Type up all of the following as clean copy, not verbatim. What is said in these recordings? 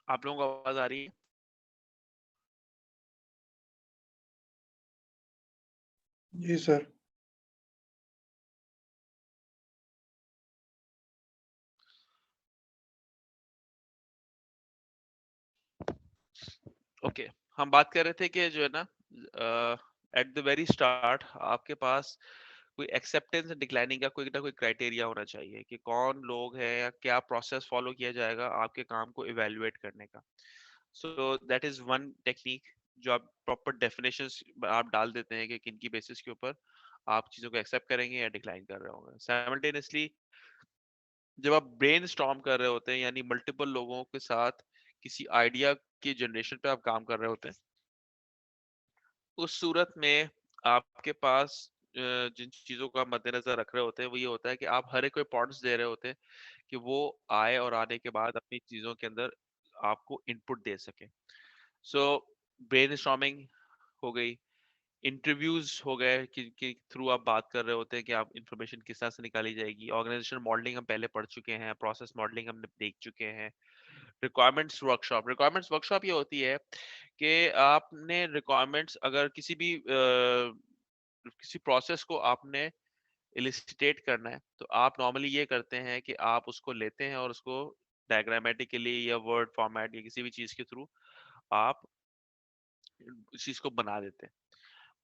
आप लोगों को आवाज आ रही है? जी सर। ओके, हम बात कर रहे थे कि जो है ना, एट द वेरी स्टार्ट आपके पास कोई एक्सेप्टेंस एंड डिक्लाइनिंग का कोई ना कोई क्राइटेरिया होना चाहिए कि कौन लोग हैं या क्या प्रोसेस फॉलो किया जाएगा आपके काम को इवेलुएट करने का। सो दैट इज वन टेक्निक जो आप प्रॉपर डेफिनेशंस आप डाल देते हैं कि किन की बेसिस के ऊपर आप चीजों को एक्सेप्ट करेंगे या डिक्लाइन कर रहे होंगे। साइमल्टेनियसली जब आप ब्रेन स्टॉर्म कर रहे होते हैं, यानी मल्टीपल लोगों के साथ किसी आइडिया की जनरेशन पे आप काम कर रहे होते हैं, उस सूरत में आपके पास जिन चीजों का मद्देनजर रख रहे होते हैं वो ये होता है कि आप हर एक को इंपॉर्टेंस दे रहे होते हैं कि वो आए और आने के बाद अपनी चीजों के अंदर आपको इनपुट दे सके। सो ब्रेनस्टॉर्मिंग हो गई, इंटरव्यूज हो गए कि थ्रू आप बात कर रहे होते हैं कि आप इंफॉर्मेशन किस तरह से निकाली जाएगी। ऑर्गेनाइजेशन मॉडलिंग हम पहले पढ़ चुके हैं, प्रोसेस मॉडलिंग हमने देख चुके हैं। रिक्वायरमेंट्स वर्कशॉप ये होती है कि आपने रिक्वायरमेंट्स अगर किसी प्रोसेस को आपने इलिसिटेट करना है तो आप नॉर्मली ये करते हैं कि आप उसको लेते हैं और उसको डायग्रामेटिकली या वर्ड फॉर्मेट या किसी भी चीज के थ्रू आप उस चीज को बना देते हैं।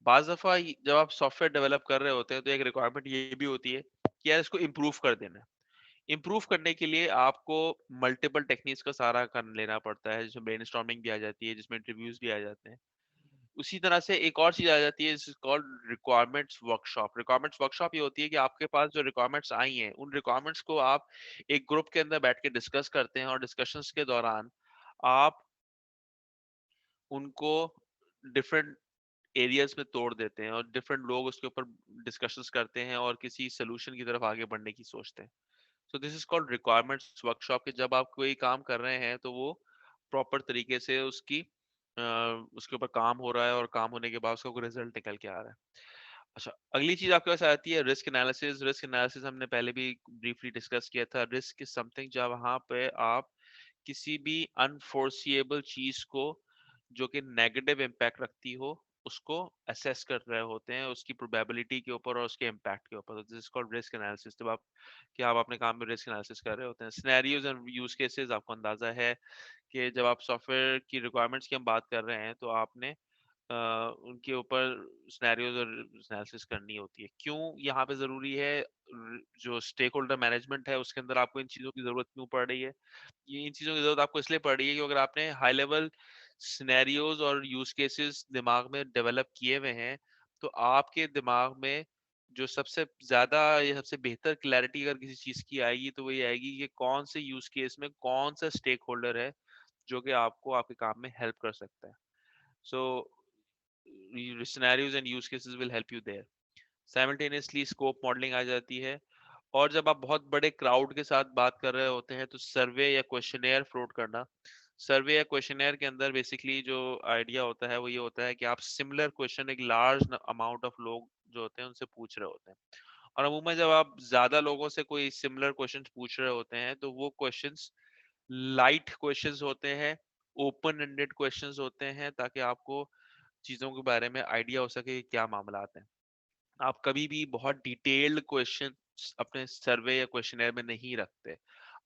बाज दफा जब आप सॉफ्टवेयर डेवलप कर रहे होते हैं तो एक रिक्वायरमेंट ये भी होती है कि यार इसको इम्प्रूव कर देना है। इम्प्रूव करने के लिए आपको मल्टीपल टेक्निक्स का सहारा कर लेना पड़ता है, जिसमें ब्रेनस्टॉर्मिंग भी आ जाती है, जिसमें इंटरव्यूज भी आ जाते हैं। उसी तरह से एक और चीज आ जाती है कॉल्ड रिक्वायरमेंट्स वर्कशॉप ये होती है कि आपके पास जो रिक्वायरमेंट्स आई हैं उन रिक्वायरमेंट्स को आप एक ग्रुप के अंदर बैठ के डिस्कस करते हैं, और डिस्कशंस के दौरान आप उनको डिफरेंट एरियाज में तोड़ देते हैं और डिफरेंट लोग उसके ऊपर डिस्कशंस करते हैं और किसी सोल्यूशन की तरफ आगे बढ़ने की सोचते हैं। So this is called requirements workshop के जब आप कोई काम कर रहे हैं तो वो प्रॉपर तरीके से उसके ऊपर काम हो रहा है और काम होने के बाद उसका कोई रिजल्ट निकल के आ रहा है। अच्छा, अगली चीज आपके पास आती है रिस्क एनालिसिस। रिस्क एनालिसिस हमने पहले भी ब्रीफली डिस्कस किया था। रिस्क इज समथिंग जब वहां पे आप किसी भी अनफोर्सिएबल चीज को जो कि नेगेटिव इम्पैक्ट रखती हो उसको असेस कर रहे होते हैं, उसकी प्रोबेबिलिटी के ऊपर और उसके इम्पैक्ट के ऊपर। This is called risk analysis. जब आप क्या आप अपने काम में रिस्क एनालिसिस कर रहे होते हैं। सिनेरियोज एंड यूज केसेस, आपको अंदाजा है कि जब आप सॉफ्टवेयर की रिक्वायरमेंट्स की हम बात कर रहे हैं तो आपने उनके ऊपर सिनेरियोज और एनालिसिस करनी होती है। क्यों यहाँ पे जरूरी है? जो स्टेक होल्डर मैनेजमेंट है उसके अंदर आपको इन चीजों की जरूरत क्यों पड़ रही है? ये इन चीजों की जरूरत आपको इसलिए पड़ रही है कि अगर आपने हाई लेवल सिनेरियोज और यूज केसेस दिमाग में डेवलप किए हुए हैं तो आपके दिमाग में जो सबसे ज्यादा या सबसे बेहतर क्लैरिटी अगर किसी चीज की आएगी तो वही आएगी कि कौन से यूज केस में कौन सा स्टेक होल्डर है जो कि आपको आपके काम में हेल्प कर सकता है। So scenarios and use cases will help you there. Simultaneously scope modelling आ जाती है। और जब आप बहुत बड़े क्राउड के साथ बात कर रहे होते हैं तो सर्वे या क्वेश्चनेयर फ्लोट करना। सर्वे या क्वेश्चनेयर के अंदर बेसिकली जो आइडिया होता है वो ये होता है कि आप सिमिलर क्वेश्चन एक लार्ज अमाउंट ऑफ लोग जो होते हैं उनसे पूछ रहे होते हैं। और अमूमन जब आप ज्यादा लोगों से कोई सिमिलर क्वेश्चन पूछ रहे होते हैं तो वो क्वेश्चंस लाइट क्वेश्चंस होते हैं, ओपन एंडेड क्वेश्चंस होते हैं, ताकि आपको चीजों के बारे में आइडिया हो सके कि क्या मामला आते हैं। आप कभी भी बहुत डिटेल्ड क्वेश्चन अपने सर्वे या क्वेश्चनर में नहीं रखते।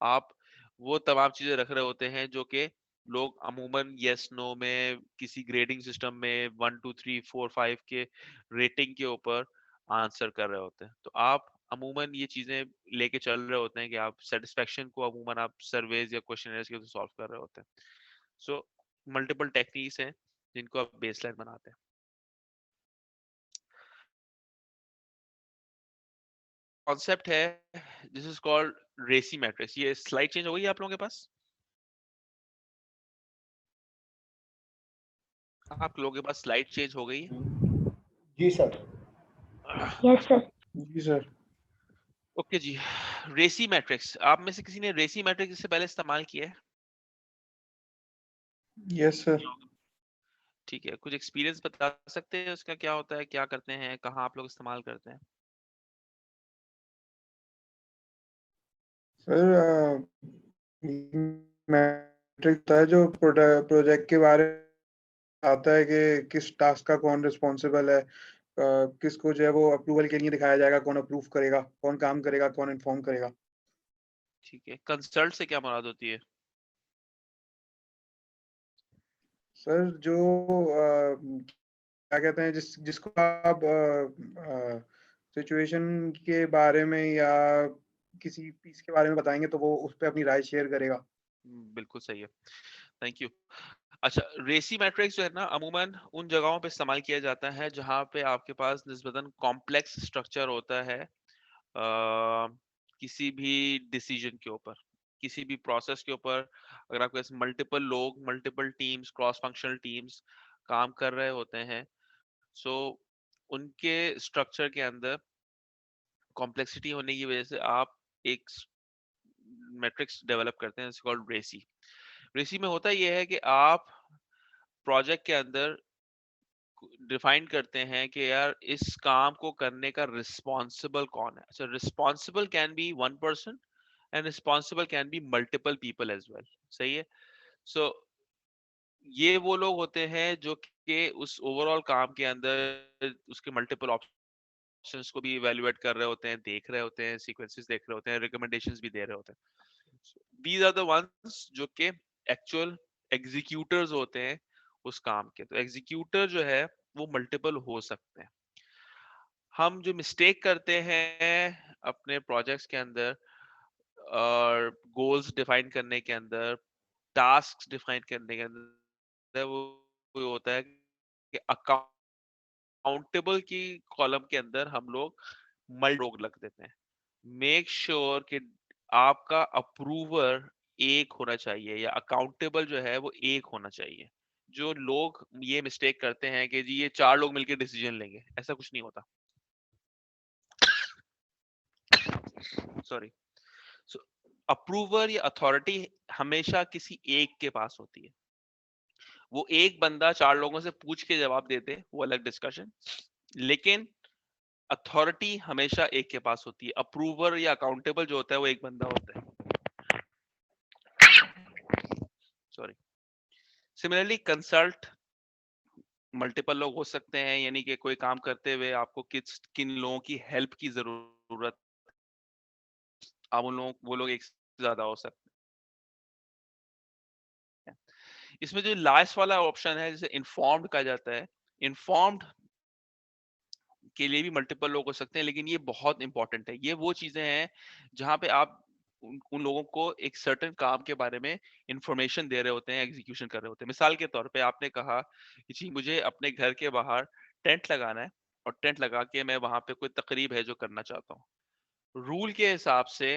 आप वो तमाम चीजें रख रहे होते हैं जो कि लोग अमूमन यस नो में किसी ग्रेडिंग सिस्टम में 1 2 3 4 5 के रेटिंग के ऊपर आंसर कर रहे होते हैं। तो आप अमूमन ये चीजें लेके चल रहे होते हैं कि आप सेटिस्फेक्शन को अमूमन आप सर्वेज या क्वेश्चनर्स के थ्रू सॉल्व कर रहे होते हैं। सो मल्टीपल टेक्निक्स हैं जिनको आप बेसलाइन बनाते हैं। कॉन्सेप्ट है दिस इज कॉल्ड रेसी मैट्रिक्स। ये स्लाइड चेंज हो गई है आप लोगों के पास? आप लोगों के पास स्लाइड चेंज हो गई है? जी सर। Yes sir. जी सर। ओके जी। रेसी मैट्रिक्स, आप में से किसी ने रेसी मैट्रिक्स इससे पहले इस्तेमाल किया है? Yes sir. किया होगा। ठीक है, कुछ एक्सपीरियंस बता सकते हैं उसका, क्या होता है, क्या करते हैं, कहाँ आप लोग इस्तेमाल करते हैं? सर होता है जो प्रोजेक्ट के बारे में आता है कि किस टास्क का कौन रिस्पॉन्सिबल है, किसको जो है वो अप्रूवल के लिए दिखाया जाएगा, कौन अप्रूव करेगा, कौन काम करेगा, कौन इन्फॉर्म करेगा। ठीक है, कंसल्ट से क्या मुराद होती है? सर जो क्या कहते हैं जिसको आप सिचुएशन के बारे में या किसी पीस के बारे में बताएंगे तो वो उस पे अपनी राय शेयर करेगा। बिल्कुल सही है, थैंक यू। अच्छा, रेसी मैट्रिक्स जो है ना अमूमन उन जगहों पे इस्तेमाल किया जाता है जहां पे आपके पास निस्बतन कॉम्प्लेक्स स्ट्रक्चर होता है, किसी भी डिसीजन के ऊपर, किसी भी प्रोसेस के ऊपर। अगर आपके पास मल्टीपल लोग, multiple teams, cross functional teams काम कर रहे होते हैं, सो उनके स्ट्रक्चर के अंदर कॉम्प्लेक्सिटी होने की वजह से आप एक मैट्रिक्स डेवलप करते हैं, कॉल्ड रेसी। रेसी में होता यह है कि आप प्रोजेक्ट के अंदर डिफाइन करते हैं कि यार इस काम को करने का रिस्पॉन्सिबल कौन है। So responsible can be one person and responsible can be multiple people as well. सही है। सो ये वो लोग होते हैं जो कि उस ओवरऑल काम के अंदर उसके मल्टीपल ऑप्शंस को भी इवेल्युएट कर रहे होते हैं, देख रहे होते हैं, सीक्वेंसेस देख रहे होते हैं, रिकमेंडेशंस भी दे रहे होते हैं। दीज आर द वंस जो कि एक्चुअल एग्जीक्यूटर्स होते हैं उस काम के। तो एग्जीक्यूटर जो है वो मल्टीपल हो सकते हैं। हम जो मिस्टेक करते हैं अपने प्रोजेक्ट्स के अंदर और गोल्स डिफाइन करने के अंदर, टास्क डिफाइन करने के अंदर, वो होता है कि अकाउंटेबल की कॉलम के अंदर हम लोग रोक लग देते हैं। मेक श्योर कि आपका अप्रूवर एक होना चाहिए या अकाउंटेबल जो है वो एक होना चाहिए। जो लोग ये मिस्टेक करते हैं कि जी ये 4 लोग मिलकर डिसीजन लेंगे, ऐसा कुछ नहीं होता। सॉरी। सो अप्रूवर या अथॉरिटी हमेशा किसी एक के पास होती है। वो एक बंदा 4 लोगों से पूछ के जवाब देते, वो अलग डिस्कशन, लेकिन अथॉरिटी हमेशा एक के पास होती है। अप्रूवर या अकाउंटेबल जो होता है वो एक बंदा होता है। सॉरी। सिमिलरली कंसल्ट मल्टीपल लोग हो सकते हैं, यानी कि कोई काम करते हुए आपको किन लोगों की हेल्प की जरूरत, आप उन लोग वो लोग एक से ज्यादा हो सकते हैं। इसमें जो लास्ट वाला ऑप्शन है जिसे इन्फॉर्म्ड कहा जाता है, इन्फॉर्म्ड के लिए भी मल्टीपल लोग हो सकते हैं, लेकिन ये बहुत इंपॉर्टेंट है। ये वो चीजें हैं जहां पे आप उन लोगों को एक सर्टेन काम के बारे में इंफॉर्मेशन दे रहे होते हैं, एग्जीक्यूशन कर रहे होते हैं। मिसाल के तौर पे आपने कहा कि जी मुझे अपने घर के बाहर टेंट लगाना है और टेंट लगा के मैं वहां पे कोई तकरीब है जो करना चाहता हूँ। रूल के हिसाब से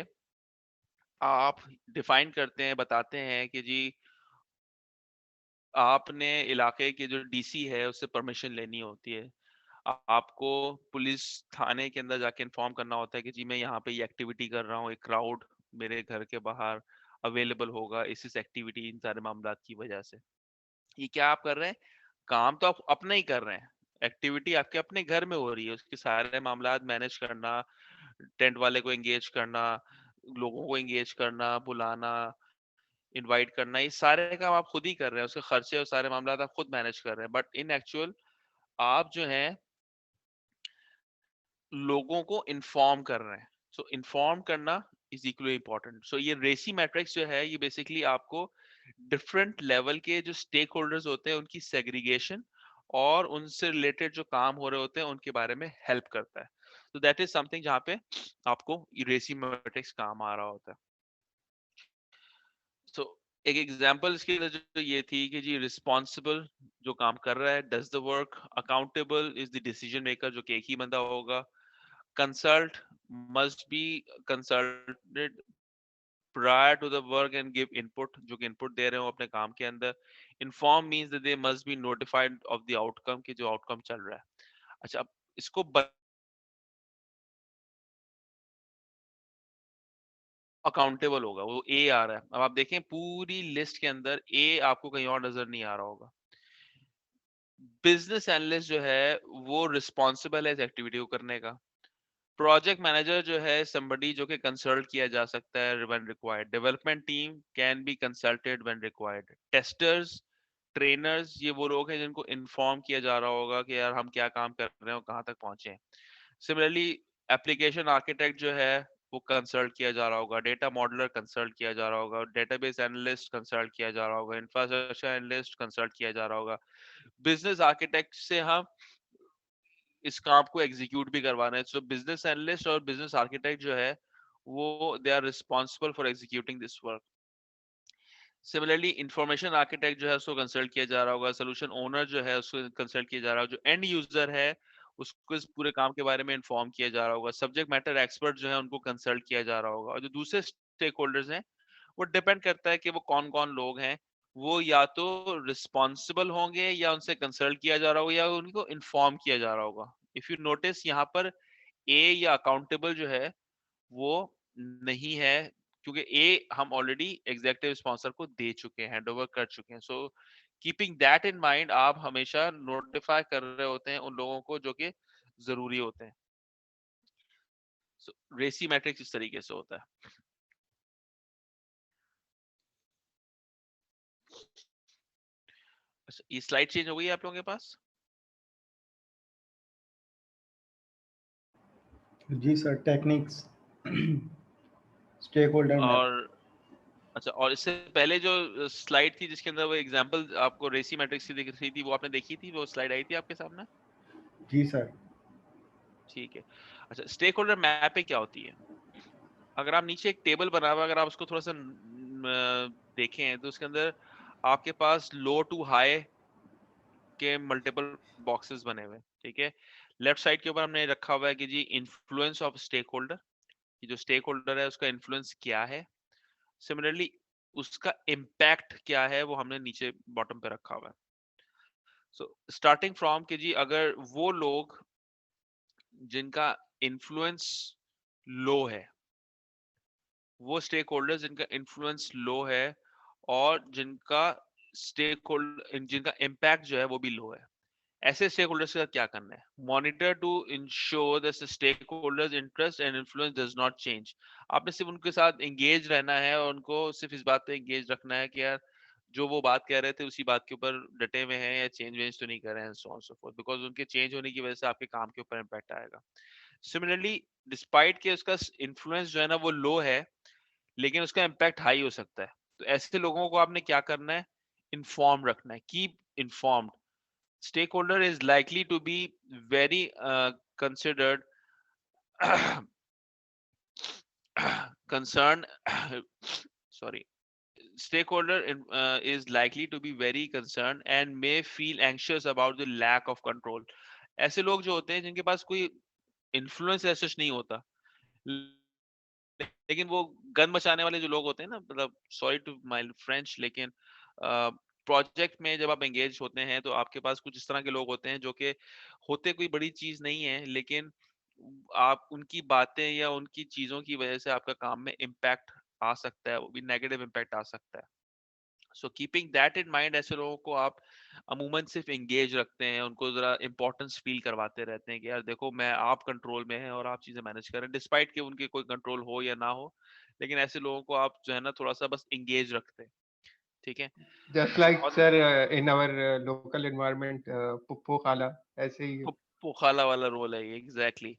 आप डिफाइन करते हैं, बताते हैं कि जी आपने इलाके के जो डीसी है उससे परमिशन लेनी होती है। आपको पुलिस थाने के अंदर जाके इन्फॉर्म करना होता है कि जी मैं यहाँ पे ये एक्टिविटी कर रहा हूँ, एक क्राउड मेरे घर के बाहर अवेलेबल होगा इस एक्टिविटी, इन सारे मामला की वजह से। ये क्या आप कर रहे हैं? काम तो आप अपना ही कर रहे हैं, एक्टिविटी आपके अपने घर में हो रही है, उसके सारे मामला मैनेज करना, टेंट वाले को एंगेज करना, लोगों को एंगेज करना, बुलाना, इनवाइट करना, ये सारे काम आप खुद ही कर रहे हैं, उसके खर्चे और सारे मामला आप खुद मैनेज कर रहे हैं। बट इन एक्चुअल आप जो है लोगों को इन्फॉर्म कर रहे हैं। सो इन्फॉर्म करना इज इक्वली इंपॉर्टेंट। सो ये रेसी मैट्रिक्स जो है ये बेसिकली आपको डिफरेंट लेवल के जो स्टेक होल्डर्स होते हैं उनकी सेग्रीगेशन और उनसे रिलेटेड जो काम हो रहे होते हैं उनके बारे में हेल्प करता है। तो दैट इज समथिंग जहाँ पे आपको रेसी मैट्रिक्स काम आ रहा होता है। सो एक एग्जांपल इसके लिए जो ये थी कि जी रिस्पॉन्सिबल जो काम कर रहा है does the work, accountable is the decision maker जो कि एक ही बंदा होगा, consult must be consulted prior to the work and give input जो कि input दे रहे हो अपने काम के अंदर। inform means that they must be notified of the outcome कि जो outcome चल रहा है। अच्छा, अब इसको अकाउंटेबल होगा, वो ए आ रहा है। अब आप देखें पूरी लिस्ट के अंदर ए आपको कहीं और नजर नहीं आ रहा होगा। बिजनेस एनालिस्ट जो है वो रिस्पॉन्सिबल है इस एक्टिविटी को करने का, प्रोजेक्ट मैनेजर जो है somebody जो कि कंसल्ट किया जा सकता है when required. Development team can be consulted when required. Testers, trainers, ये वो लोग हैं जिनको इन्फॉर्म किया जा रहा होगा कि यार हम क्या काम कर रहे हैं और कहाँ तक पहुंचे हैं. सिमिलरली एप्लीकेशन आर्किटेक्ट जो है वो कंसल्ट किया जा रहा होगा, डेटा मॉडलर कंसल्ट किया जा रहा होगा, डेटाबेस एनालिस्ट कंसल्ट किया जा रहा होगा, इंफ्रास्ट्रक्चर एनालिस्ट कंसल्ट किया जा रहा होगा. बिजनेस आर्किटेक्ट से हम इस काम को एग्जीक्यूट भी करवा रहे हैं. सो बिजनेस एनालिस्ट और बिजनेस आर्किटेक्ट जो है वो they are responsible for executing this work. Similarly information architect जो है उसको कंसल्ट किया जा रहा होगा, सोल्यूशन ओनर जो है उसको कंसल्ट किया जा रहा होगा, जो एंड यूजर है उसको इस पूरे काम के बारे में इन्फॉर्म किया जा रहा होगा, सब्जेक्ट मैटर एक्सपर्ट जो है उनको कंसल्ट किया जा रहा होगा. और जो दूसरे स्टेक होल्डर्स हैं वो डिपेंड करता है कि वो कौन कौन लोग हैं. वो या तो रिस्पॉन्सिबल होंगे या उनसे कंसल्ट किया जा रहा होगा या उनको इन्फॉर्म किया जा रहा होगा. इफ यू नोटिस यहाँ पर ए या अकाउंटेबल जो है वो नहीं है, क्योंकि ए हम ऑलरेडी एग्जीक्यूटिव स्पॉन्सर को दे चुके हैं, हैंड ओवर कर चुके हैं. So keeping that in mind आप हमेशा नोटिफाई कर रहे होते हैं उन लोगों को जो कि जरूरी होते हैं. सो रेसी मैट्रिक्स इस तरीके से होता है. अच्छा, ये स्लाइड चेंज हो गई है आप लोगों के पास? जी sir, techniques, stakeholder map. और अच्छा, और इससे पहले जो स्लाइड थी जिसके अंदर वो एग्जांपल आपको रेसी मैट्रिक्स की दिख रही थी, वो आपने देखी थी? वो स्लाइड आई थी आपके सामने? जी सर. ठीक है. अच्छा, स्टेक होल्डर मैपिंग क्या होती है? अगर आप नीचे एक टेबल बना हुआ, अगर आप उसको थोड़ा सा देखें तो उसके अंदर आपके पास लो टू हाई के मल्टीपल बॉक्सेस बने हुए हैं. ठीक है. लेफ्ट साइड के ऊपर हमने रखा हुआ है कि जी इन्फ्लुएंस ऑफ स्टेक होल्डर, कि जो स्टेक होल्डर है उसका इन्फ्लुएंस क्या है. सिमिलरली उसका इम्पैक्ट क्या है वो हमने नीचे बॉटम पे रखा हुआ है. सो स्टार्टिंग फ्रॉम कि जी अगर वो लोग जिनका इन्फ्लुएंस लो है, वो स्टेक होल्डर्स जिनका इन्फ्लुएंस लो है और जिनका स्टेक होल्डर जिनका इम्पैक्ट जो है वो भी लो है, ऐसे स्टेक होल्डर्स का क्या करना है? Monitor to ensure that the stakeholders interest and influence does not change. आपने सिर्फ उनके साथ एंगेज रहना है और उनको सिर्फ इस बात पे एंगेज रखना है कि यार जो वो बात कह रहे थे उसी बात के ऊपर डटे हुए हैं या चेंज वेंज तो नहीं कर रहे हैं, so on so fourth, because उनके चेंज होने की वजह से आपके काम के ऊपर इम्पैक्ट आएगा. सिमिलरली डिस्पाइट के उसका इन्फ्लुएंस जो है ना वो लो है लेकिन उसका इम्पैक्ट हाई हो सकता है, तो ऐसे लोगों को आपने क्या करना है? इन्फॉर्म रखना है. Keep informed. Stakeholder is likely to be very considered concerned sorry, stakeholder is likely to be very concerned and may feel anxious about the lack of control. ऐसे लोग जो होते हैं जिनके पास कोई इन्फ्लुएंस ऐसा नहीं होता लेकिन वो गन मचाने वाले जो लोग होते हैं ना, मतलब सॉरी टू माय फ्रेंच, लेकिन प्रोजेक्ट में जब आप एंगेज होते हैं तो आपके पास कुछ इस तरह के लोग होते हैं जो कि होते कोई बड़ी चीज नहीं है लेकिन आप उनकी बातें या उनकी चीजों की वजह से आपका काम में इम्पैक्ट आ सकता है, वो भी नेगेटिव इम्पैक्ट आ सकता है. So keeping that in mind ऐसे लोगों को आप अमूमन सिर्फ एंगेज रखते हैं, उनको जरा इंपॉर्टेंस फील करवाते रहते हैं कि यार देखो मैं आप कंट्रोल में हैं और आप चीजें मैनेज करें, डिस्पाइट कि उनके कोई कंट्रोल हो या ना हो, लेकिन ऐसे लोगों को आप जो है ना थोड़ा सा बस एंगेज रखते हैं. ठीक है. Just like और sir, in our local environment, Puppo Khala, ऐसे ही. पुप्पो खाला वाला रोल है ये, एग्जैक्टली.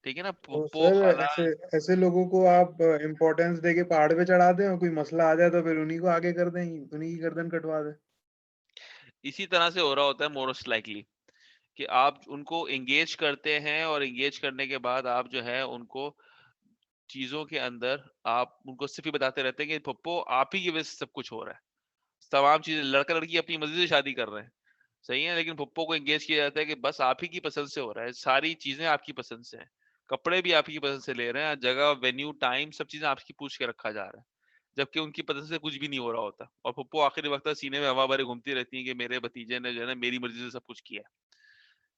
ठीक है ना, तो पुप्पो सर खाला. ऐसे ऐसे लोगों को आप इम्पोर्टेंस दे के पहाड़ पे चढ़ा दें और कोई मसला आ जाए तो फिर उन्हीं को आगे कर दें, उन्हीं की गर्दन कटवा दें. इसी तरह से हो रहा होता है मोस्ट लाइकली कि आप उनको एंगेज करते हैं और एंगेज करने के बाद आप जो है उनको चीजों के अंदर आप उनको सिर्फ ही बताते रहते हैं कि पप्पो आप ही की वजह से सब कुछ हो रहा है, तमाम चीजें लड़का लड़की अपनी मर्जी से शादी कर रहे हैं, सही है, लेकिन पप्पो को एंगेज किया जाता है कि बस आप ही की पसंद से हो रहा है, सारी चीजें आपकी पसंद से हैं, कपड़े भी आप ही की पसंद से ले रहे हैं, जगह वेन्यू टाइम सब चीजें आपकी पूछ के रखा जा रहा है, जबकि उनकी पसंद से कुछ भी नहीं हो रहा होता और पप्पो आखिरी वक्त सीने में हवा भरे घूमती रहती है कि मेरे भतीजे ने जो है ना मेरी मर्जी से सब कुछ किया है.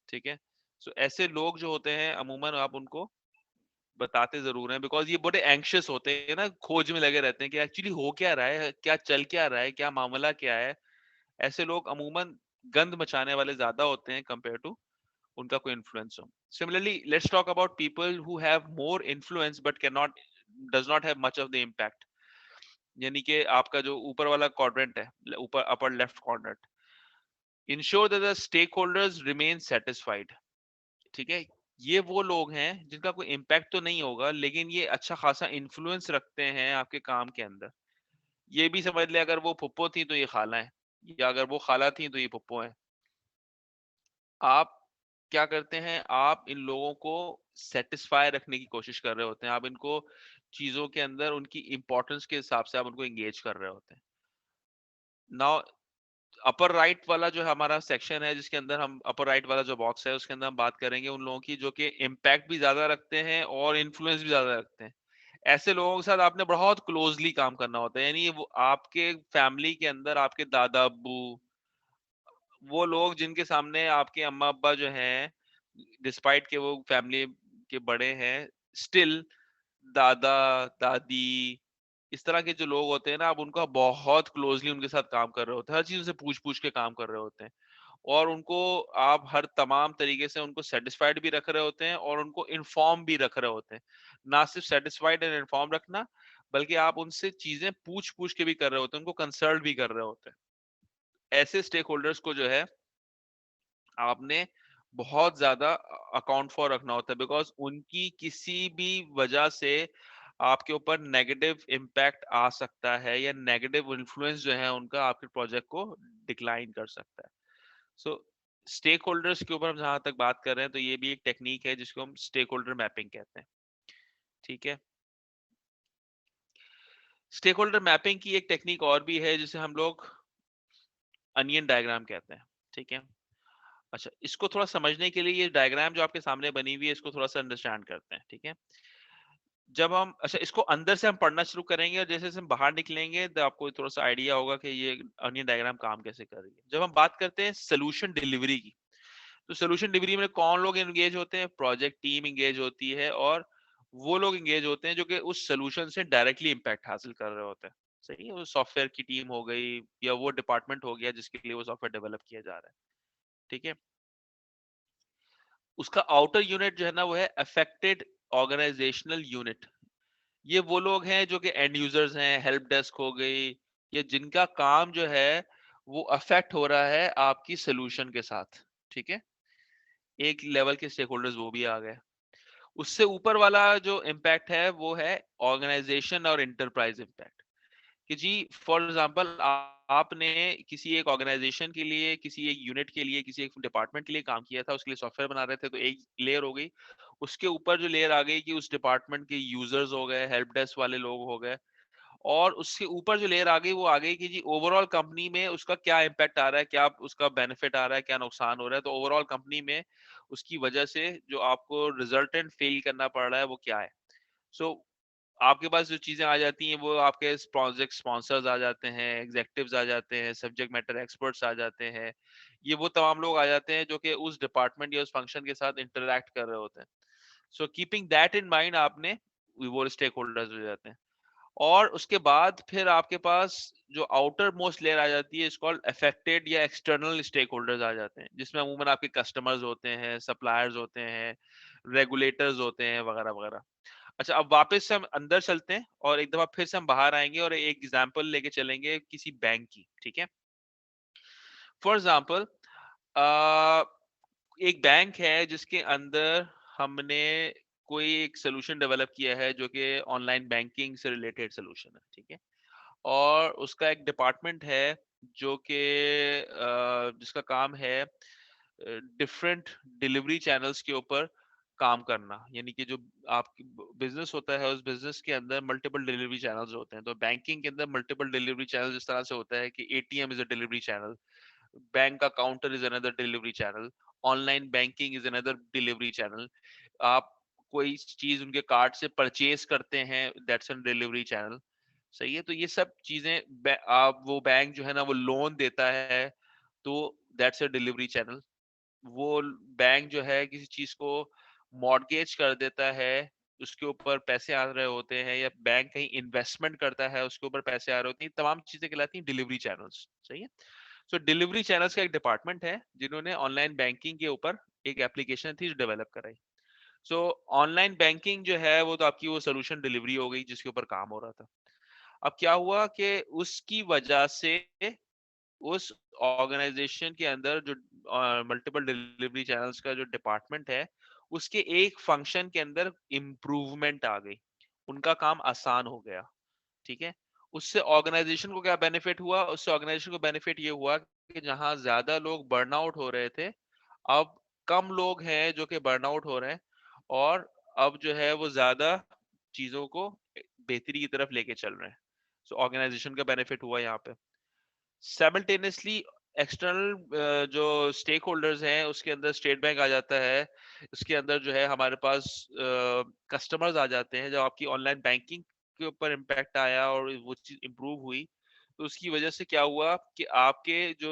ठीक है. सो ऐसे लोग जो होते हैं अमूमन आप उनको बताते जरूर हैं बिकॉज ये बड़े एंग्शियस होते हैं ना, खोज में लगे रहते हैं कि एक्चुअली हो क्या रहा है, क्या चल क्या रहा है, क्या मामला क्या है. ऐसे लोग अमूमन गंद मचाने वाले ज्यादा होते हैं कंपेयर टू उनका कोई इन्फ्लुएंस हो। Similarly let's talk about people who have more influence but can not does not have much of the impact. यानी कि आपका जो ऊपर वाला क्वाड्रेंट है, ऊपर upper left quadrant, ensure that the stakeholders remain satisfied. ठीक है, ये वो लोग हैं जिनका कोई इम्पैक्ट तो नहीं होगा लेकिन ये अच्छा खासा इन्फ्लुएंस रखते हैं आपके काम के अंदर। ये भी समझ ले, अगर वो फुप्पो थी तो ये खाला है, या अगर वो खाला थी तो ये फुप्पो है। आप क्या करते हैं, आप इन लोगों को सेटिस्फाई रखने की कोशिश कर रहे होते हैं, आप इनको चीजों के अंदर उनकी इंपॉर्टेंस के हिसाब से आप उनको एंगेज कर रहे होते हैं। नाउ अपर राइट वाला जो हमारा सेक्शन है, जिसके अंदर हम अपर राइट वाला जो बॉक्स है उसके अंदर हम बात करेंगे उन लोगों की जो कि इम्पैक्ट भी ज्यादा रखते हैं और इन्फ्लुएंस भी ज्यादा रखते हैं। ऐसे लोगों के साथ आपने बहुत क्लोजली काम करना होता है, यानी वो आपके फैमिली के अंदर आपके दादा अब्बू, वो लोग जिनके सामने आपके अम्मा अब्बा जो हैं, डिस्पाइट के वो फैमिली के बड़े हैं, स्टिल दादा दादी, इस तरह के जो लोग होते हैं ना, आप उनका बहुत क्लोजली उनके साथ काम कर रहे होते हैं, हर चीज से पूछ पूछ के काम कर रहे होते हैं, और उनको आप हर तमाम तरीके से उनको सेटिस्फाइड भी रख रहे होते हैं और उनको इन्फॉर्म भी रख रहे होते हैं। ना सिर्फ सेटिस्फाइड एंड इन्फॉर्म रखना, बल्कि आप उनसे चीजें पूछ पूछ के भी कर रहे होते हैं, उनको कंसल्ट भी कर रहे होते हैं। ऐसे स्टेक होल्डर्स को जो है आपने बहुत ज्यादा अकाउंट फॉर रखना होता है, बिकॉज उनकी किसी भी वजह से आपके ऊपर नेगेटिव इम्पैक्ट आ सकता है, या नेगेटिव इन्फ्लुएंस जो है उनका आपके प्रोजेक्ट को डिक्लाइन कर सकता है। सो स्टेक होल्डर्स के ऊपर हम जहां तक बात कर रहे हैं, तो ये भी एक टेक्निक है जिसको हम स्टेक होल्डर मैपिंग कहते हैं। ठीक है, स्टेक होल्डर मैपिंग की एक टेक्निक और भी है जिसे हम लोग अनियन डायग्राम कहते हैं। ठीक है, अच्छा, इसको थोड़ा समझने के लिए ये डायग्राम जो आपके सामने बनी हुई है इसको थोड़ा सा अंडरस्टैंड करते हैं। ठीक है, जब हम अच्छा इसको अंदर से हम पढ़ना शुरू करेंगे और जैसे जैसे हम बाहर निकलेंगे तो आपको थोड़ा सा आइडिया होगा कि ये अनियन डायग्राम काम कैसे कर रही है। जब हम बात करते हैं सोल्यूशन डिलीवरी की, तो सोल्यूशन डिलीवरी में कौन लोग एंगेज होते हैं? प्रोजेक्ट टीम एंगेज होती है, और वो लोग एंगेज होते हैं जो कि उस सोल्यूशन से डायरेक्टली इम्पैक्ट हासिल कर रहे होते हैं। सही है, वो सॉफ्टवेयर की टीम हो गई या वो डिपार्टमेंट हो गया जिसके लिए वो सॉफ्टवेयर डेवलप किया जा रहा है। ठीक है, उसका आउटर यूनिट जो है ना वो है अफेक्टेड ऑर्गेनाइजेशनल यूनिट। ये वो लोग हैं जो कि एंड यूजर्स हैं, हेल्प डेस्क हो गई, या जिनका काम जो है वो अफेक्ट हो रहा है आपकी सोल्यूशन के साथ। ठीक है, एक लेवल के स्टेक होल्डर्स वो भी आ गए। उससे ऊपर वाला जो इम्पैक्ट है वो है ऑर्गेनाइजेशन और इंटरप्राइज इम्पैक्ट। कि जी फॉर एग्जांपल आपने किसी एक ऑर्गेनाइजेशन के लिए, किसी एक यूनिट के लिए, किसी एक डिपार्टमेंट के लिए काम किया था, उसके लिए सॉफ्टवेयर बना रहे थे, तो एक लेयर हो गई। उसके ऊपर जो लेयर आ गई कि उस डिपार्टमेंट के यूजर्स हो गए, हेल्प डेस्क वाले लोग हो गए, और उसके ऊपर जो लेयर आ गई वो आ गई कि जी ओवरऑल कंपनी में उसका क्या इम्पैक्ट आ रहा है, क्या उसका बेनिफिट आ रहा है, क्या नुकसान हो रहा है। तो ओवरऑल कंपनी में उसकी वजह से जो आपको रिजल्टेंट फेल करना पड़ रहा है वो क्या है। सो आपके पास जो चीजें आ जाती हैं वो आपके प्रोजेक्ट स्पॉन्सर्स आ जाते हैं, एग्जेक्टिव्स आ जाते हैं, सब्जेक्ट मैटर एक्सपर्ट्स आ जाते हैं, ये वो तमाम लोग आ जाते हैं जो कि उस डिपार्टमेंट या उस फंक्शन के साथ इंटरेक्ट कर रहे होते हैं। So keeping that in mind आपने वो स्टेक होल्डर्स हो जाते हैं। और उसके बाद फिर आपके पास जो आउटर मोस्ट लेयर आ जाती है, इसको अफेक्टेड या एक्सटर्नल स्टेक होल्डर्स आ जाते हैं, जिसमें अमूमन आपके कस्टमर्स होते हैं, सप्लायर्स होते हैं, रेगुलेटर्स होते हैं, वगैरह वगैरह। अच्छा, अब वापस से हम अंदर चलते हैं और एक दफा फिर से हम बाहर आएंगे और एक एग्जांपल लेके चलेंगे किसी बैंक की। ठीक है, फॉर एग्जांपल एक बैंक है जिसके अंदर हमने कोई एक सोल्यूशन डेवलप किया है जो कि ऑनलाइन बैंकिंग से रिलेटेड सोल्यूशन है। ठीक है, और उसका एक डिपार्टमेंट है जो कि जिसका काम है डिफरेंट डिलीवरी चैनल्स के ऊपर काम करना। यानी कि जो आपकी बिजनेस होता है उस बिजनेस के अंदर मल्टीपल डिलीवरी चैनल्स होते हैं। तो बैंकिंग के अंदर मल्टीपल डिलीवरी चैनल इस तरह से होता है कि ATM is a delivery channel, bank का counter is another delivery channel, online banking is another delivery channel, आप कोई चीज उनके कार्ड से परचेज करते हैं, दैट्स अ डिलीवरी चैनल। सही है, तो ये सब चीजें आप वो बैंक जो है ना वो लोन देता है, तो दैट्स अ डिलीवरी चैनल। वो बैंक जो है किसी चीज को मॉर्गेज कर देता है, उसके ऊपर पैसे आ रहे होते हैं, या बैंक कहीं इन्वेस्टमेंट करता है उसके ऊपर पैसे आ रहे होते हैं, तमाम चीजें कहलाती हैं डिलीवरी चैनल्स। सही है, सो डिलीवरी चैनल्स का एक डिपार्टमेंट है जिन्होंने ऑनलाइन बैंकिंग के ऊपर एक एप्लीकेशन थी जो डेवलप कराई। सो ऑनलाइन बैंकिंग जो है वो तो आपकी वो सोल्यूशन डिलीवरी हो गई जिसके ऊपर काम हो रहा था। अब क्या हुआ कि उसकी वजह से उस ऑर्गेनाइजेशन के अंदर जो मल्टीपल डिलीवरी चैनल्स का जो डिपार्टमेंट है उसके एक फंक्शन के अंदर इम्प्रूवमेंट आ गई, उनका काम आसान हो गया। ठीक है, उससे ऑर्गेनाइजेशन को क्या बेनिफिट हुआ? उससे ऑर्गेनाइजेशन को बेनिफिट ये हुआ कि जहां ज्यादा लोग बर्नआउट हो रहे थे, अब कम लोग हैं जो कि बर्नआउट हो रहे हैं, और अब जो है वो ज्यादा चीजों को बेहतरी की तरफ लेके चल रहे हैं। सो ऑर्गेनाइजेशन का बेनिफिट हुआ यहाँ पे। साइमल्टेनियसली एक्सटर्नल जो स्टेक होल्डर्स हैं उसके अंदर स्टेट बैंक आ जाता है, उसके अंदर जो है हमारे पास कस्टमर्स आ जाते हैं। जब आपकी ऑनलाइन बैंकिंग के ऊपर इम्पैक्ट आया और वो चीज इम्प्रूव हुई, तो उसकी वजह से क्या हुआ कि आपके जो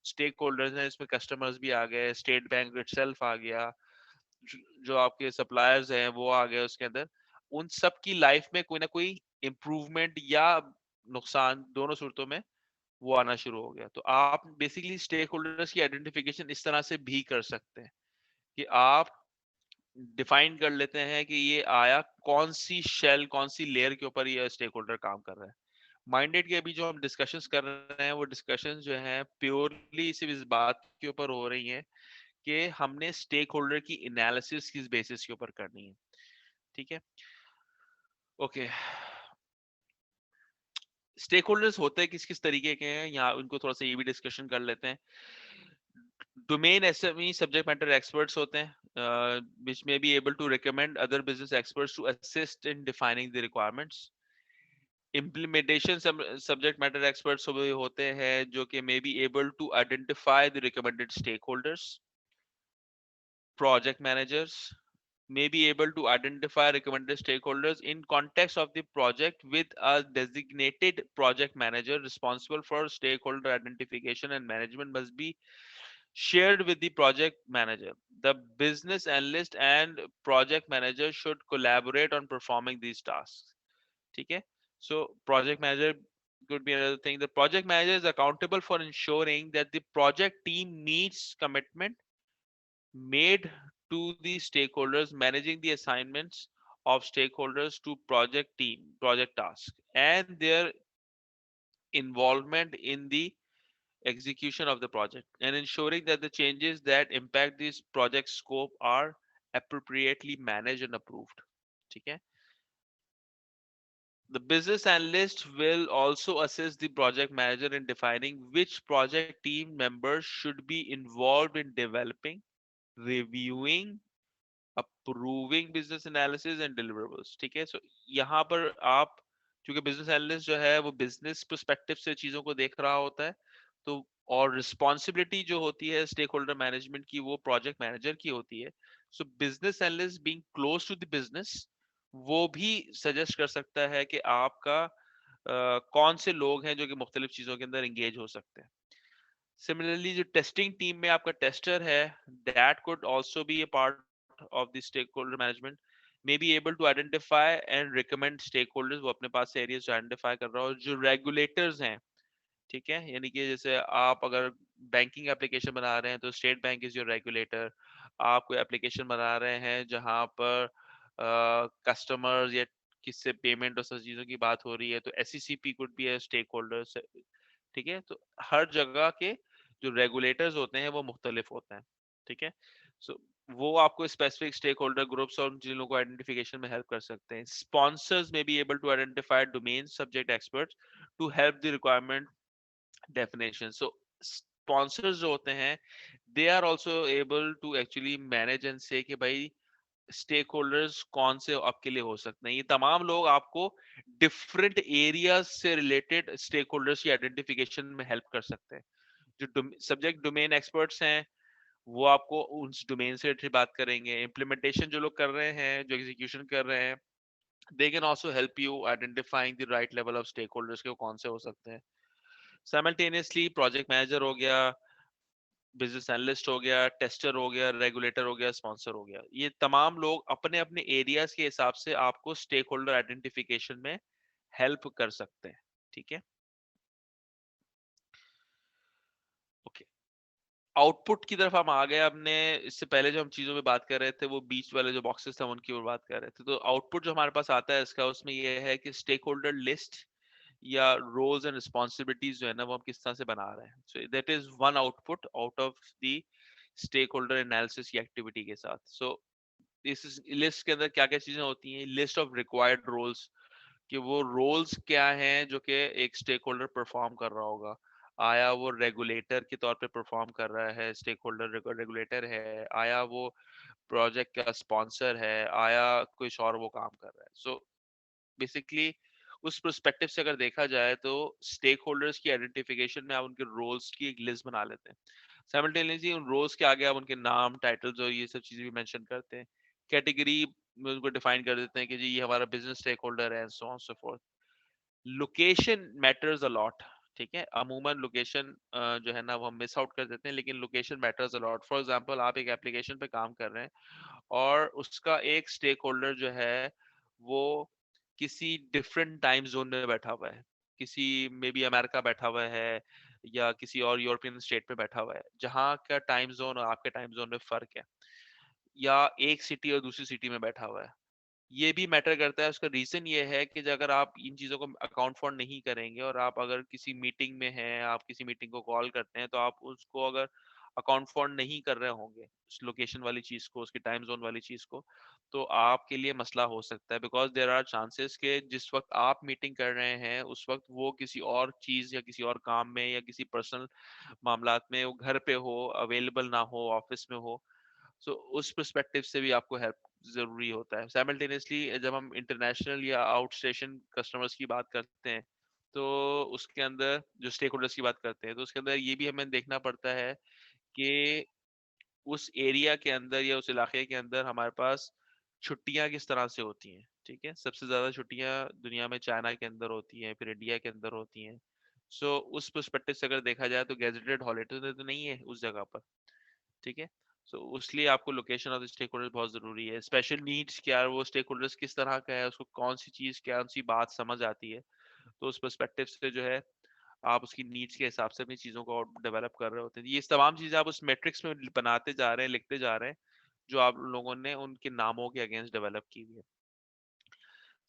स्टेक होल्डर्स हैं इसमें कस्टमर्स भी आ गए, स्टेट बैंक इटसेल्फ आ गया, जो आपके सप्लायर्स हैं वो आ गए उसके अंदर। उन सब की लाइफ में कोई ना कोई इम्प्रूवमेंट या नुकसान, दोनों सूरतों में वो आना शुरू हो गया। तो आप बेसिकली स्टेक होल्डर्स की आइडेंटिफिकेशन इस तरह से भी कर सकते हैं कि आप डिफाइन कर लेते हैं कि ये आया कौन सी शेल, कौन सी लेयर के ऊपर ये स्टेक होल्डर काम कर रहा है। माइंडेड के अभी जो हम डिस्कशंस कर रहे हैं वो डिस्कशंस जो हैं प्योरली सिर्फ इस बात के ऊपर हो रही हैं कि हमने स्टेक होल्डर की एनालिसिस किस बेसिस के ऊपर करनी है। ठीक है, ओके। स्टेक होल्डर्स होते हैं किस किस तरीके के हैं, यहाँ उनको थोड़ा सा ये भी डिस्कशन कर लेते हैं। Domain SME subject matter experts होते हैं, which may be able to recommend other business experts to assist in defining the requirements. Implementation subject matter experts होते हैं जो कि may be able to identify the recommended stakeholders. Project managers may be able to identify recommended stakeholders in context of the project, with a designated project manager responsible for stakeholder identification and management must be shared with the project manager. The business analyst and project manager should collaborate on performing these tasks. Okay, so project manager could be another thing. The project manager is accountable for ensuring that the project team meets commitment made to the stakeholders, managing the assignments of stakeholders to project team, project tasks, and their involvement in the execution of the project, and ensuring that the changes that impact this project scope are appropriately managed and approved. Okay. The business analyst will also assist the project manager in defining which project team members should be involved in developing, reviewing, approving business analysis and deliverables. ठीक है, so यहाँ पर आप, क्योंकि business analyst जो है वो business perspective से चीजों को देख रहा होता है, तो और responsibility जो होती है stakeholder management की वो project manager की होती है। So business analyst being close to the business, वो भी suggest कर सकता है कि आपका कौन से लोग हैं जो कि मुख्तलिफ चीजों के अंदर engage हो सकते हैं। Similarly, जो टेस्टिंग टीम में आपका टेस्टर है, that could also be a part of the stakeholder management, may be able to identify and recommend stakeholders, वो अपने पास से areas जो identify कर रहा हो। जो regulators हैं, ठीक है, यानी कि जैसे आप अगर बैंकिंग एप्लीकेशन बना रहे हैं तो state bank is your regulator. आप कोई एप्लीकेशन बना रहे हैं जहां पर कस्टमर्स या किससे पेमेंट और सब चीजों की बात हो रही है तो SCCP could be a stakeholder. ठीक है, तो हर जगह के जो रेगुलेटर्स होते हैं वो मुख्तलिफ होते हैं। ठीक है, सो वो आपको स्पेसिफिक स्टेक होल्डर ग्रुप्स और जिन को आइडेंटिफिकेशन में हेल्प कर सकते हैं। स्पॉन्सर्स में be able to identify domain subject experts to help the requirement definition. So sponsors जो होते हैं they are also able to actually manage and say कि भाई स्टेक होल्डर्स कौन से आपके लिए हो सकते हैं। ये तमाम लोग आपको डिफरेंट एरियाज से रिलेटेड स्टेक होल्डर्स की आइडेंटिफिकेशन में हेल्प कर सकते हैं। जो सब्जेक्ट डोमेन एक्सपर्ट्स हैं वो आपको उस डोमेन से रिलेटेड बात करेंगे। इम्प्लीमेंटेशन जो लोग कर रहे हैं, जो एग्जीक्यूशन कर रहे हैं, they can also help you identifying the right level of stakeholders के कौन से हो सकते हैं। साइमल्टेनियसली प्रोजेक्ट मैनेजर हो गया, बिजनेस एनालिस्ट हो गया, टेस्टर हो गया, रेगुलेटर हो गया, स्पॉन्सर हो गया, ये तमाम लोग अपने अपने एरियाज के हिसाब से आपको स्टेक होल्डर आइडेंटिफिकेशन में हेल्प कर सकते हैं। ठीक है, ओके। आउटपुट की तरफ हम आ गए। हमने इससे पहले जो हम चीजों में बात कर रहे थे वो बीच वाले जो बॉक्सेस थे उनकी ओर बात कर रहे थे। तो आउटपुट जो हमारे पास आता है इसका, उसमें ये है कि स्टेक होल्डर लिस्ट या रोल्स एंड रिस्पॉन्सिबिलिटीज जो है ना वो हम किस तरह से बना रहे हैं। So that is one output out of the stakeholder analysis की एक्टिविटी के साथ। सो इस लिस्ट के अंदर क्या क्या चीजें होती हैं, लिस्ट ऑफ रिक्वायर्ड रोल्स, कि वो रोल्स क्या हैं जो कि एक स्टेक होल्डर परफॉर्म कर रहा होगा। आया वो रेगुलेटर के तौर पे परफॉर्म कर रहा है, स्टेक होल्डर रेगुलेटर है, आया वो प्रोजेक्ट का स्पॉन्सर है, आया कुछ और वो काम कर रहा है। सो बेसिकली उस पर्सपेक्टिव से अगर देखा जाए तो स्टेक होल्डर्स की आइडेंटिफिकेशन में आप उनके रोल्स की एक लिस्ट बना लेते हैं। साइमल्टेनियसली उन रोल्स के आगे आप उनके नाम, टाइटल्स और ये सब चीजें भी मेंशन करते हैं। कैटेगरी में उनको डिफाइन कर देते हैं कि जी ये हमारा बिजनेस स्टेक होल्डर है, so on so fourth. Location matters a lot. ठीक है, अमूमन लोकेशन जो है ना वो हम मिस आउट कर देते हैं, लेकिन location matters a lot. For example आप एक एप्लीकेशन पे काम कर रहे हैं और उसका एक स्टेक होल्डर जो है वो किसी डिफरेंट टाइम जोन में बैठा हुआ है, किसी मे बी अमेरिका बैठा हुआ है या किसी और यूरोपियन स्टेट में बैठा हुआ है, जहाँ का टाइम जोन और आपके टाइम जोन में फर्क है, या एक सिटी और दूसरी सिटी में बैठा हुआ है। ये भी मैटर करता है। उसका रीजन ये है कि अगर आप इन चीजों को अकाउंट फॉर नहीं करेंगे और आप अगर किसी मीटिंग में हैं, आप किसी मीटिंग को कॉल करते हैं, तो आप उसको अगर अकाउंट फॉर नहीं कर रहे होंगे उस लोकेशन वाली चीज को, उसकी टाइम जोन वाली चीज को, तो आपके लिए मसला हो सकता है। बिकॉज देयर आर चांसेस के जिस वक्त आप मीटिंग कर रहे हैं उस वक्त वो किसी और चीज या किसी और काम में या किसी पर्सनल मामलात में वो घर पे हो, अवेलेबल ना हो, ऑफिस में हो। सो उस पर्सपेक्टिव से भी आपको हेल्प जरूरी होता है। साइमल्टेनियसली जब हम इंटरनेशनल या आउट स्टेशन कस्टमर्स की बात करते हैं तो उसके अंदर जो स्टेक होल्डर्स की बात करते हैं तो उसके अंदर ये भी हमें देखना पड़ता है कि उस एरिया के अंदर या उस इलाके के अंदर हमारे पास छुट्टियां किस तरह से होती हैं। ठीक है, सबसे ज्यादा छुट्टियां दुनिया में चाइना के अंदर होती हैं, फिर इंडिया के अंदर होती हैं। सो उस पर्सपेक्टिव से अगर देखा जाए तो गैजेटेड हॉलीडे तो नहीं है उस जगह पर। ठीक है, सो उसलिए आपको location of the stakeholder बहुत जरूरी है। स्पेशल नीड्स क्या है, वो स्टेक होल्डर्स किस तरह का है, उसको कौन सी चीज कौन सी बात समझ आती है, तो उस पर्सपेक्टिव से जो है आप उसकी नीड्स के हिसाब से अपनी चीजों को डेवलप कर रहे होते हैं। ये तमाम चीजें आप उस मैट्रिक्स में बनाते जा रहे हैं, लिखते जा रहे हैं, जो आप लोगों ने उनके नामों के अगेंस्ट डेवलप की हुई है।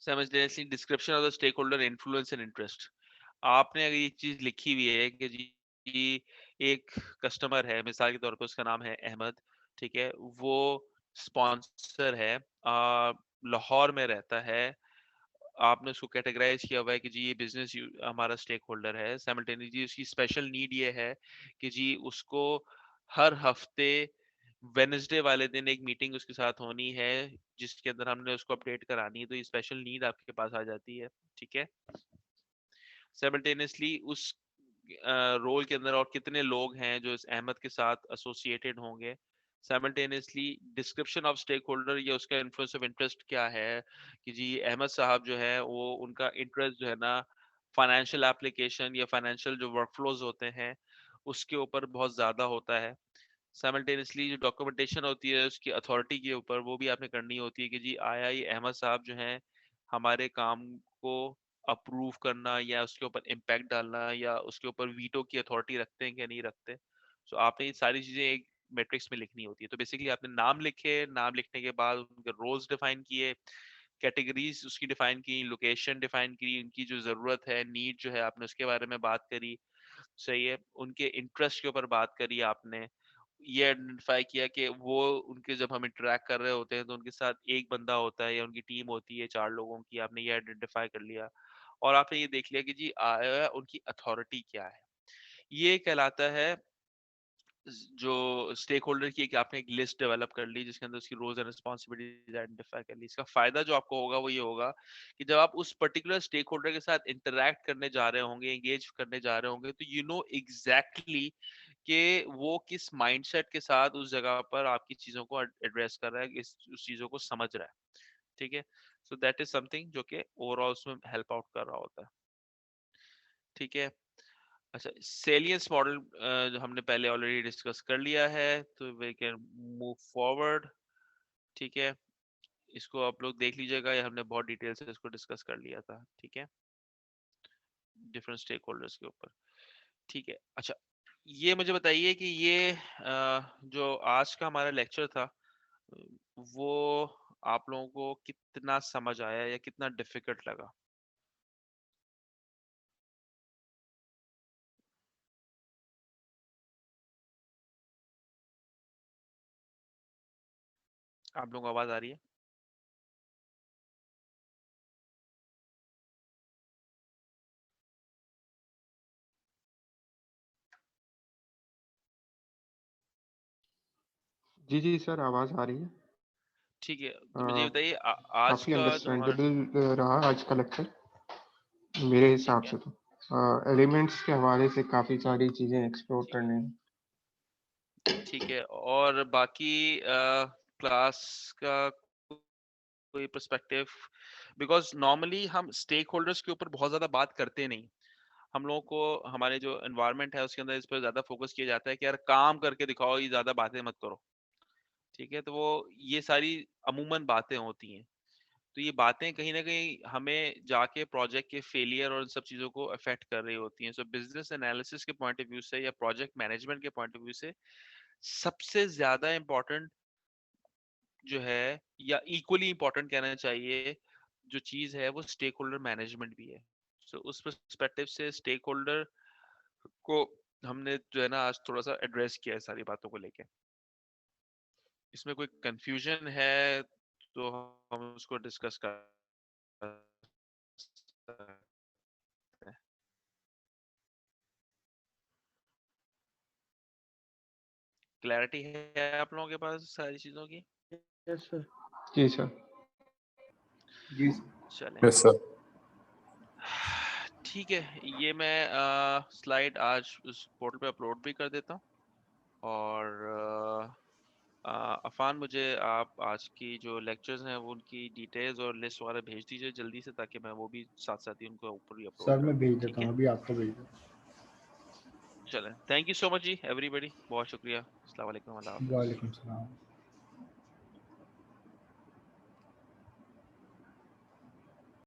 Simultaneously description of the stakeholder influence and interest. आपने अगर ये चीज लिखी हुई है कि जी एक कस्टमर है, मिसाल के तौर पर उसका नाम है अहमद, ठीक है, वो स्पॉन्सर है, लाहौर में रहता है, आपने उसको कैटेगराइज किया हुआ है कि जी ये बिजनेस हमारा स्टेक होल्डर है। साइमल्टेनियसली उसकी स्पेशल नीड ये है कि जी उसको हर हफ्ते वेनेसडे वाले दिन एक मीटिंग उसके साथ होनी है जिसके अंदर हमने उसको अपडेट करानी है। तो ये स्पेशल नीड आपके पास आ जाती है। ठीक है, साइमल्टेनियसली उस रोल के अंदर और कितने लोग हैं जो इस अहमद के साथ एसोसिएटेड होंगे। Simultaneously description of stakeholder या उसका इन्फ्लुएंस ऑफ इंटरेस्ट क्या है, कि जी अहमद साहब जो है वो उनका इंटरेस्ट जो है ना फाइनेंशियल एप्लीकेशन या फाइनेंशियल जो वर्कफ्लोज होते हैं उसके ऊपर बहुत ज्यादा होता है। साइमल्टेनियसली जो डॉक्यूमेंटेशन होती है उसकी अथॉरिटी के ऊपर वो भी आपने करनी होती है कि जी आया ये अहमद साहब जो हैं हमारे काम को अप्रूव करना या उसके ऊपर इम्पैक्ट डालना या उसके ऊपर वीटो की अथॉरिटी रखते हैं कि नहीं रखते। सो आपने ये सारी चीजें एक मैट्रिक्स में लिखनी होती है। तो बेसिकली आपने नाम लिखे, नाम लिखने के बाद उनके रोल्स डिफाइन किए, कैटेगरीज उसकी डिफाइन की, लोकेशन डिफाइन की, उनकी जो जरूरत है, नीड जो है आपने उसके बारे में बात करी। सही है, उनके इंटरेस्ट के ऊपर बात करी आपने, ये आइडेंटिफाई किया कि वो उनके जब हम इंटरेक्ट कर रहे होते हैं तो उनके साथ एक बंदा होता है या उनकी टीम होती है 4 लोगों की, आपने ये आइडेंटिफाई कर लिया। और आपने ये देख लिया कि जी आया उनकी अथॉरिटी क्या है। ये कहलाता है जो स्टेक होल्डर की एक आपने एक लिस्ट डेवलप कर ली जिसके अंदर उसकी रोल्स एंड रिस्पॉन्सिबिलिटीज आइडेंटिफाई कर ली। इसका फायदा जो आपको होगा वो ये होगा कि जब आप उस पर्टिकुलर स्टेक होल्डर के साथ इंटरेक्ट करने जा रहे होंगे, एंगेज करने जा रहे होंगे, तो यू नो एग्जैक्टली कि वो किस माइंडसेट के साथ उस जगह पर आपकी चीजों को एड्रेस कर रहा है, उस चीजों को समझ रहा है। ठीक है, सो दैट इज समथिंग जो कि ओवरऑल उसमें हेल्प आउट कर रहा होता है। ठीक है, अच्छा, सेलियंस मॉडल जो हमने पहले ऑलरेडी डिस्कस कर लिया है, तो वी कैन मूव फॉरवर्ड। ठीक है, इसको आप लोग देख लीजिएगा, ये हमने बहुत डिटेल से इसको डिस्कस कर लिया था। ठीक है, डिफरेंट स्टेक होल्डर्स के ऊपर। ठीक है, अच्छा, ये मुझे बताइए कि ये जो आज का हमारा लेक्चर था वो आप लोगों को कितना समझ आया या कितना डिफिकल्ट लगा? आप लोगों को आवाज आ रही है? जी सर, आवाज आ रही है। ठीक है, तो मुझे बताइए आज काफी का जो हमारा अंडरस्टैंडेबल रहा आज का लेक्चर मेरे हिसाब ठीक है से। तो एलिमेंट्स के हवाले से काफी सारी चीजें एक्सप्लोर करने हैं। ठीक है, और बाकी क्लास का कोई पर्सपेक्टिव? बिकॉज नॉर्मली हम स्टेक होल्डर्स के ऊपर बहुत ज्यादा बात करते नहीं। हम लोगों को हमारे जो एनवायरनमेंट है उसके अंदर इस पर ज्यादा फोकस किया जाता है कि यार काम करके दिखाओ, ये ज्यादा बातें मत करो। ठीक है, तो वो ये सारी अमूमन बातें होती हैं। तो ये बातें कहीं ना कहीं हमें जाके प्रोजेक्ट के फेलियर और इन सब चीजों को अफेक्ट कर रही होती हैं। सो बिजनेस एनालिसिस के पॉइंट ऑफ व्यू से या प्रोजेक्ट मैनेजमेंट के पॉइंट ऑफ व्यू से सबसे ज्यादा इम्पोर्टेंट जो है, या इक्वली इम्पोर्टेंट कहना चाहिए, जो चीज है वो स्टेक होल्डर मैनेजमेंट भी है। सो उस पर्सपेक्टिव से स्टेक होल्डर को हमने जो है ना आज थोड़ा सा एड्रेस किया है सारी बातों को लेके। इसमें कोई कंफ्यूजन है तो हम उसको डिस्कस कर सकते हैं। क्लैरिटी है आप लोगों के पास सारी चीजों की? Yes sir. जी सर। जी चलें, यस सर। ठीक है, ये मैं स्लाइड आज उस पोर्टल पे अपलोड भी कर देता हूँ। और अफान, मुझे आप आज की जो लेक्चर्स हैं वो उनकी डिटेल्स और लिस्ट वगैरह भेज दीजिए जल्दी से, ताकि मैं वो भी साथ साथ ही उनको ऊपर ही अपलोड सर, कर मैं दूँ। भेज ठीक देता है, हूँ, अभी आपको भेज देता चलें, थैंक यू सो मच जी एवरीबॉडी, बहुत शुक्रिया। अस्सलाम वालेकुम, अल्लाह हूँ। हाफिज़। वालेकुम सलाम।